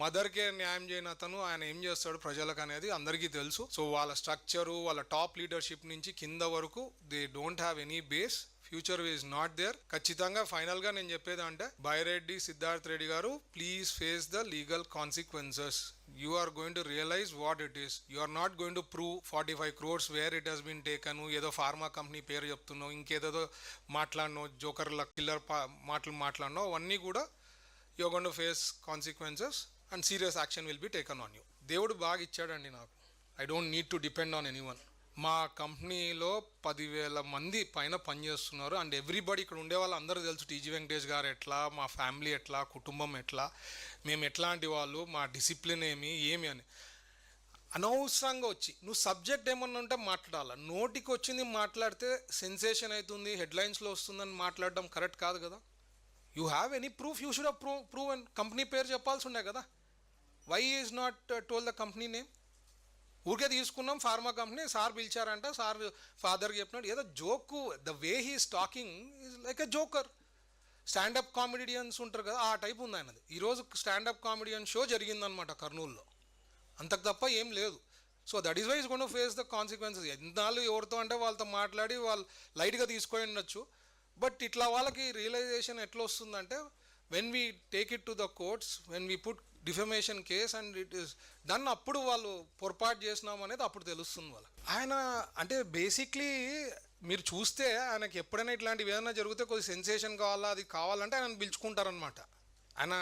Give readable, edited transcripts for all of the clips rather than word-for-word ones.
మదర్కే న్యాయం చేయని అతను ఆయన ఏం చేస్తాడు ప్రజలకు అనేది అందరికీ తెలుసు. సో వాళ్ళ స్ట్రక్చరు, వాళ్ళ టాప్ లీడర్షిప్ నుంచి కింద వరకు they don't have any base. Future is not there. ఖచ్చితంగా ఫైనల్గా నేను చెప్పేది అంటే బైరెడ్డి సిద్ధార్థ్ రెడ్డి గారు, please face the legal consequences. You are going to realise what it is. You are not going to prove 45 crores where it has been taken. ఏదో pharma company పేరు చెప్తున్నావు, ఇంకేదో మాట్లాడినావు, జోకర్ల కిల్లర్ మాటలు మాట్లాడినావు, అవన్నీ కూడా you are going to face consequences and serious action will be taken on you. దేవుడు బాగా ఇచ్చాడండి నాకు. I don't need to depend on anyone. మా కంపెనీలో 10,000 మంది పైన పనిచేస్తున్నారు. అండ్ ఎవ్రీబడి ఇక్కడ ఉండే వాళ్ళు అందరూ తెలుసు టీజీ వెంకటేష్ గారు ఎట్లా, మా ఫ్యామిలీ ఎట్లా, కుటుంబం ఎట్లా, మేము ఎట్లాంటి వాళ్ళు, మా డిసిప్లిన్ ఏమి అని. అనవసరంగా వచ్చి నువ్వు సబ్జెక్ట్ ఏమన్నా ఉంటే మాట్లాడాలి. నోటికి వచ్చింది మాట్లాడితే సెన్సేషన్ అవుతుంది, హెడ్లైన్స్లో వస్తుందని మాట్లాడడం కరెక్ట్ కాదు కదా. You have any proof, you should have prove and company పేరు చెప్పాల్సి ఉండే కదా. Why is not told the company name? ఊరికే తీసుకున్నాం ఫార్మా కంపెనీ, సార్ పిలిచారంట, సార్ ఫాదర్కి చెప్పినాడు, ఏదో joke. The way he's talking is like a joker. Standup comedians ఉంటారు కదా, ఆ టైప్ ఉంది ఆయనది. ఈరోజు స్టాండప్ కామెడియన్ షో జరిగిందనమాట కర్నూలులో, అంతకు తప్ప ఏం లేదు. So that is why is gonna face the consequences. ఎన్నాళ్ళు ఎవరితో అంటే వాళ్ళతో మాట్లాడి వాళ్ళు లైట్గా తీసుకొని ఉండొచ్చు. బట్ ఇట్లా వాళ్ళకి రియలైజేషన్ ఎట్లా వస్తుందంటే, when we take it to the courts, when we put defamation case and it is done, అప్పుడు వాళ్ళు పొరపాటు చేసినాం అనేది అప్పుడు తెలుస్తుంది వాళ్ళకి. ఆయన అంటే బేసిక్లీ మీరు చూస్తే ఆయనకి ఎప్పుడైనా ఇట్లాంటివి ఏదైనా జరిగితే కొద్ది సెన్సేషన్ కావాలా, అది కావాలంటే ఆయన పిలుచుకుంటారనమాట. ఆయన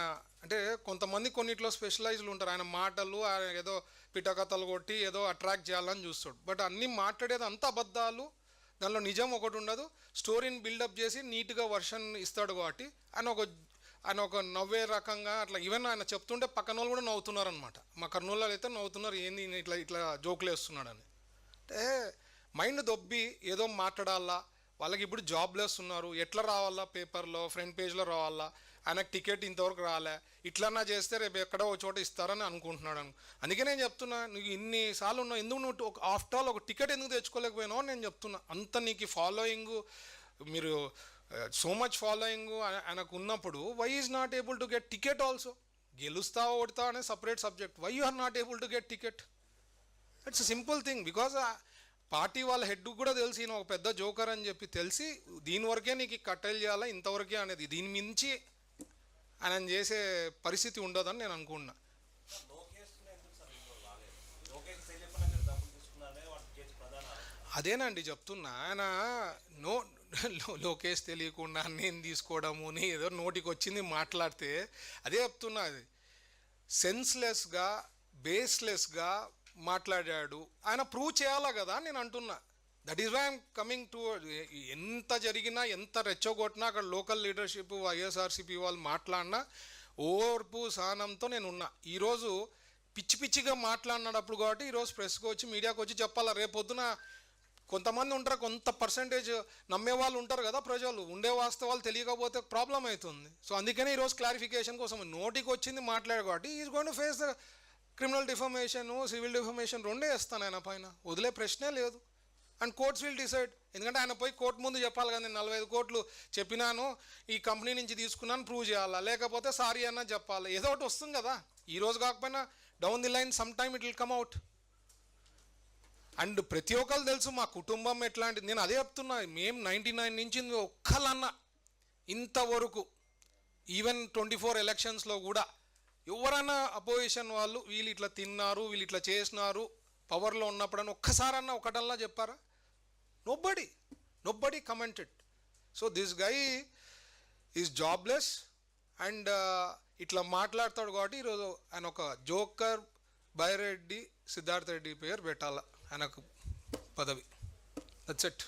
అంటే కొంతమంది కొన్నిట్లో స్పెషలైజ్లు ఉంటారు. ఆయన మాటలు ఆయన ఏదో పిటకథలు కొట్టి ఏదో అట్రాక్ట్ చేయాలని చూస్తాడు. బట్ అన్నీ మాట్లాడేది అంత అబద్ధాలు, దానిలో నిజం ఒకటి ఉండదు. స్టోరీని బిల్డప్ చేసి నీట్గా వర్షన్ ఇస్తాడు కాబట్టి ఆయన ఒక నవ్వే రకంగా అట్లా. ఈవెన్ ఆయన చెప్తుంటే పక్కన వాళ్ళు కూడా నవ్వుతున్నారు అనమాట. మా కర్నూలులో అయితే నవ్వుతున్నారు, ఏంది ఇట్లా జోకులు వేస్తున్నాడని. అంటే మైండ్ దొబ్బి ఏదో మాట్లాడాలా. వాళ్ళకి ఇప్పుడు జాబ్లెస్ ఉన్నారు, ఎట్లా రావాలా, పేపర్లో ఫ్రంట్ పేజ్లో రావాలా, ఆయనకు టికెట్ ఇంతవరకు రాలే, ఇట్లన్నా చేస్తే రేపు ఎక్కడో ఒక చోట ఇస్తారని అనుకుంటున్నాడు. అందుకే నేను చెప్తున్నా, నువ్వు ఇన్నిసార్లు ఉన్నావు, ఎందుకు నువ్వు ఆఫ్టర్ ఆల్ ఒక టికెట్ ఎందుకు తెచ్చుకోలేకపోయినావు అని నేను చెప్తున్నా. అంత నీకు ఫాలోయింగ్, మీరు సో మచ్ ఫాలోయింగ్ ఆయనకు ఉన్నప్పుడు, why is not able to get ticket also? గెలుస్తావా ఓడతావా అనేది separate subject. Why you are not able to get ticket? It's a simple thing. Because party వాళ్ళ హెడ్ కూడా తెలిసి ఈయన ఒక పెద్ద జోకర్ అని చెప్పి తెలిసి, దీని వరకే నీకు కట్టెలు చేయాలా, ఇంతవరకే అనేది, దీని మించి ఆయన చేసే పరిస్థితి ఉండదని నేను అనుకున్నా. అదేనండి చెప్తున్నా. ఆయన లోకేష్ తెలియకుండా నేను తీసుకోవడము, ఏదో నోటికి వచ్చింది మాట్లాడితే, అదే చెప్తున్నా, అది సెన్స్లెస్గా బేస్లెస్గా మాట్లాడాడు. ఆయన ప్రూవ్ చేయాలా కదా నేను అంటున్నా. That is why I'm coming to. ఎంత జరిగినా, ఎంత రెచ్చగొట్టినా, అక్కడ లోకల్ లీడర్షిప్ వైఎస్ఆర్సీపీ వాళ్ళు మాట్లాడినా ఓర్పు సహనంతో నేను ఉన్నా. ఈరోజు పిచ్చిగా మాట్లాడినప్పుడు కాబట్టి ఈరోజు ప్రెస్కి వచ్చి మీడియాకి వచ్చి చెప్పాలా. రేపొద్దున కొంతమంది ఉంటారు, కొంత పర్సంటేజ్ నమ్మే వాళ్ళు ఉంటారు కదా ప్రజలు, ఉండే వాస్తవాలు తెలియకపోతే ప్రాబ్లం అవుతుంది. సో అందుకనే ఈరోజు క్లారిఫికేషన్ కోసం నోటికి వచ్చింది మాట్లాడారు కాబట్టి is going to face the criminal defamation, civil defamation రెండే వేస్తాను ఆయన పైన, వదిలే ప్రశ్నే లేదు. And courts will decide. ఎందుకంటే ఆయన పోయి కోర్టు ముందు చెప్పాలి కదా, నేను 45 కోట్లు చెప్పినాను, ఈ కంపెనీ నుంచి తీసుకున్నాను ప్రూవ్ చేయాలా, లేకపోతే సారీ అన్నా చెప్పాలి, ఏదో ఒకటి వస్తుంది కదా. ఈరోజు కాకపోయినా down the line some time it will come out. And ప్రతి ఒక్కరు తెలుసు మా కుటుంబం ఎట్లాంటిది. నేను అదే చెప్తున్నా, మేము 99 నుంచి ఒక్కలన్నా ఇంతవరకు, ఈవెన్ 24 ఎలక్షన్స్లో కూడా ఎవరైనా అపోజిషన్ వాళ్ళు వీళ్ళు ఇట్లా తిన్నారు, వీళ్ళు ఇట్లా చేసినారు పవర్లో ఉన్నప్పుడని ఒక్కసారన్నా ఒకటల్లా చెప్పారా? Nobody commented. So this guy is jobless and ఇట్లా మాట్లాడతాడు కాబట్టి ఈరోజు ఆయన ఒక జోకర్ బైరెడ్డి సిద్ధార్థ రెడ్డి పేరు పెట్టాల ఆయనకు పదవి. That's it.